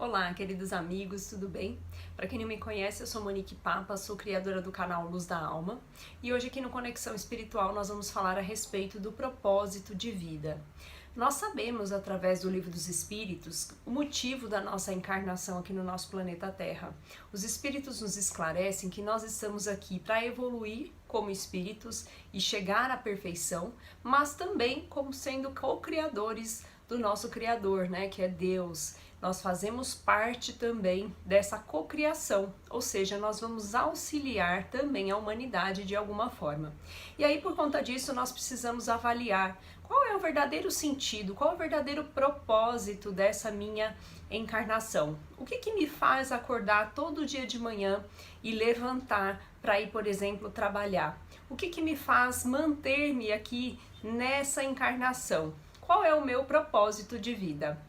Olá, queridos amigos, tudo bem? Para quem não me conhece, eu sou Monique Papa, sou criadora do canal Luz da Alma e hoje aqui no Conexão Espiritual nós vamos falar a respeito do propósito de vida. Nós sabemos através do Livro dos Espíritos o motivo da nossa encarnação aqui no nosso planeta Terra. Os Espíritos nos esclarecem que nós estamos aqui para evoluir como espíritos e chegar à perfeição, mas também como sendo co-criadores do nosso Criador, né, que é Deus. Nós fazemos parte também dessa cocriação, ou seja, nós vamos auxiliar também a humanidade de alguma forma. E aí, por conta disso, nós precisamos avaliar qual é o verdadeiro sentido, qual é o verdadeiro propósito dessa minha encarnação. O que me faz acordar todo dia de manhã e levantar para ir, por exemplo, trabalhar? O que me faz manter-me aqui nessa encarnação? Qual é o meu propósito de vida?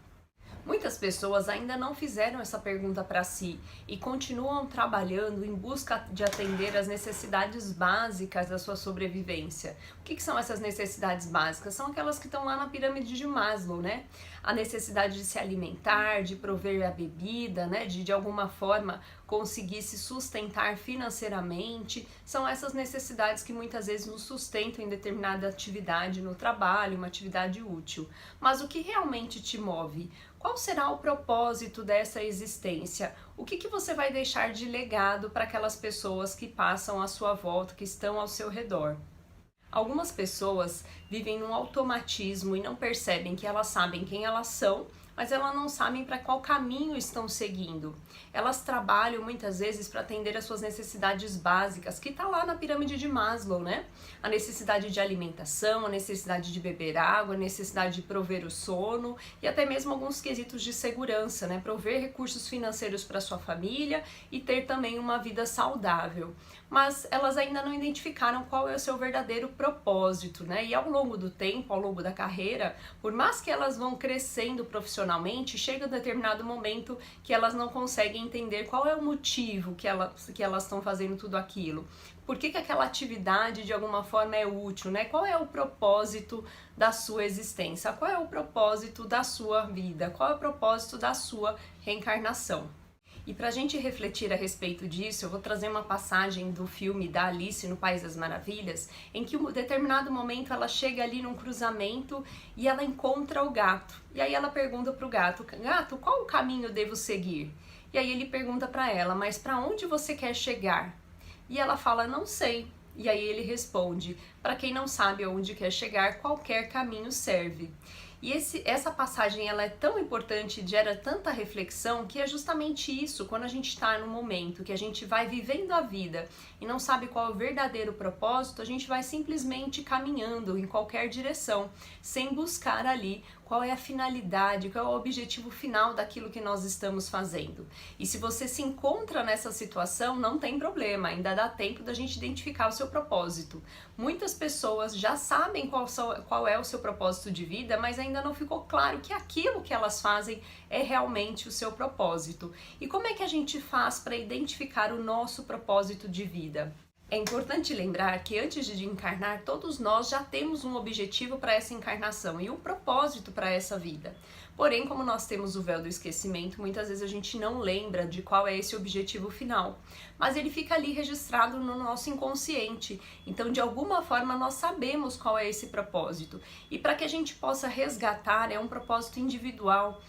Muitas pessoas ainda não fizeram essa pergunta para si e continuam trabalhando em busca de atender às necessidades básicas da sua sobrevivência. O que são essas necessidades básicas? São aquelas que estão lá na pirâmide de Maslow, né? A necessidade de se alimentar, de prover a bebida, né? De alguma forma conseguir se sustentar financeiramente. São essas necessidades que muitas vezes nos sustentam em determinada atividade no trabalho, uma atividade útil. Mas o que realmente te move? Qual será o propósito dessa existência? O que você vai deixar de legado para aquelas pessoas que passam à sua volta, que estão ao seu redor? Algumas pessoas vivem num automatismo e não percebem que elas sabem quem elas são, mas elas não sabem para qual caminho estão seguindo. Elas trabalham muitas vezes para atender às suas necessidades básicas, que está lá na pirâmide de Maslow, né? A necessidade de alimentação, a necessidade de beber água, a necessidade de prover o sono e até mesmo alguns quesitos de segurança, né? Prover recursos financeiros para sua família e ter também uma vida saudável. Mas elas ainda não identificaram qual é o seu verdadeiro propósito, né? E ao longo do tempo, ao longo da carreira, por mais que elas vão crescendo profissionalmente, chega um determinado momento que elas não conseguem entender qual é o motivo que elas estão fazendo tudo aquilo. Por que aquela atividade de alguma forma é útil, né? Qual é o propósito da sua existência? Qual é o propósito da sua vida? Qual é o propósito da sua reencarnação? E para a gente refletir a respeito disso, eu vou trazer uma passagem do filme da Alice no País das Maravilhas, em que em um determinado momento ela chega ali num cruzamento e ela encontra o gato. E aí ela pergunta para o gato, gato, qual o caminho eu devo seguir? E aí ele pergunta para ela, mas para onde você quer chegar? E ela fala, não sei. E aí ele responde, para quem não sabe aonde quer chegar, qualquer caminho serve. E essa passagem ela é tão importante, gera tanta reflexão, que é justamente isso, quando a gente está no momento que a gente vai vivendo a vida e não sabe qual é o verdadeiro propósito, a gente vai simplesmente caminhando em qualquer direção, sem buscar ali qual é a finalidade, qual é o objetivo final daquilo que nós estamos fazendo. E se você se encontra nessa situação, não tem problema, ainda dá tempo da gente identificar o seu propósito. Muitas pessoas já sabem qual é o seu propósito de vida, mas ainda não ficou claro que aquilo que elas fazem é realmente o seu propósito. E como é que a gente faz para identificar o nosso propósito de vida? É importante lembrar que antes de encarnar, todos nós já temos um objetivo para essa encarnação e um propósito para essa vida. Porém, como nós temos o véu do esquecimento, muitas vezes a gente não lembra de qual é esse objetivo final. Mas ele fica ali registrado no nosso inconsciente. Então, de alguma forma, nós sabemos qual é esse propósito. E para que a gente possa resgatar, é um propósito individual.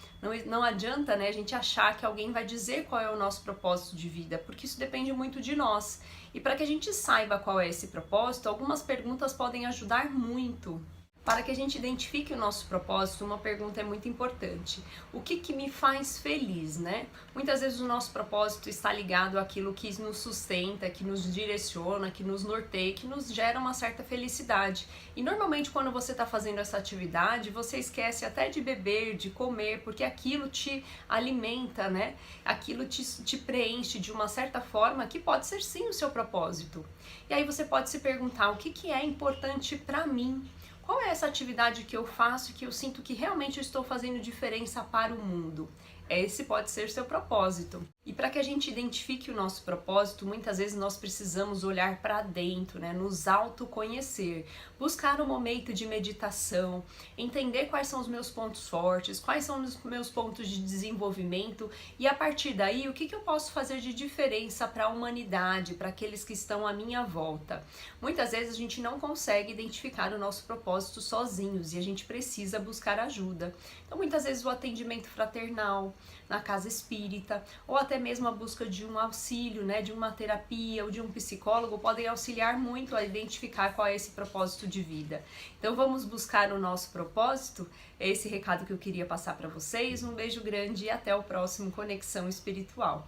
Não adianta, né, a gente achar que alguém vai dizer qual é o nosso propósito de vida, porque isso depende muito de nós. E para que a gente saiba qual é esse propósito, algumas perguntas podem ajudar muito. Para que a gente identifique o nosso propósito, uma pergunta é muito importante. O que me faz feliz, né? Muitas vezes o nosso propósito está ligado àquilo que nos sustenta, que nos direciona, que nos norteia, que nos gera uma certa felicidade. E normalmente quando você está fazendo essa atividade, você esquece até de beber, de comer, porque aquilo te alimenta, né? Aquilo te preenche de uma certa forma que pode ser sim o seu propósito. E aí você pode se perguntar, o que é importante para mim? Qual é essa atividade que eu faço e que eu sinto que realmente eu estou fazendo diferença para o mundo? esse pode ser seu propósito. E para que a gente identifique o nosso propósito, muitas vezes nós precisamos olhar para dentro, né? Nos autoconhecer, buscar um momento de meditação, entender quais são os meus pontos fortes, quais são os meus pontos de desenvolvimento e a partir daí o que eu posso fazer de diferença para a humanidade, para aqueles que estão à minha volta. Muitas vezes a gente não consegue identificar o nosso propósito sozinhos e a gente precisa buscar ajuda. Então muitas vezes o atendimento fraternal, na casa espírita, ou até mesmo a busca de um auxílio, né, de uma terapia ou de um psicólogo podem auxiliar muito a identificar qual é esse propósito de vida. Então vamos buscar o nosso propósito? É esse recado que eu queria passar para vocês. Um beijo grande e até o próximo Conexão Espiritual.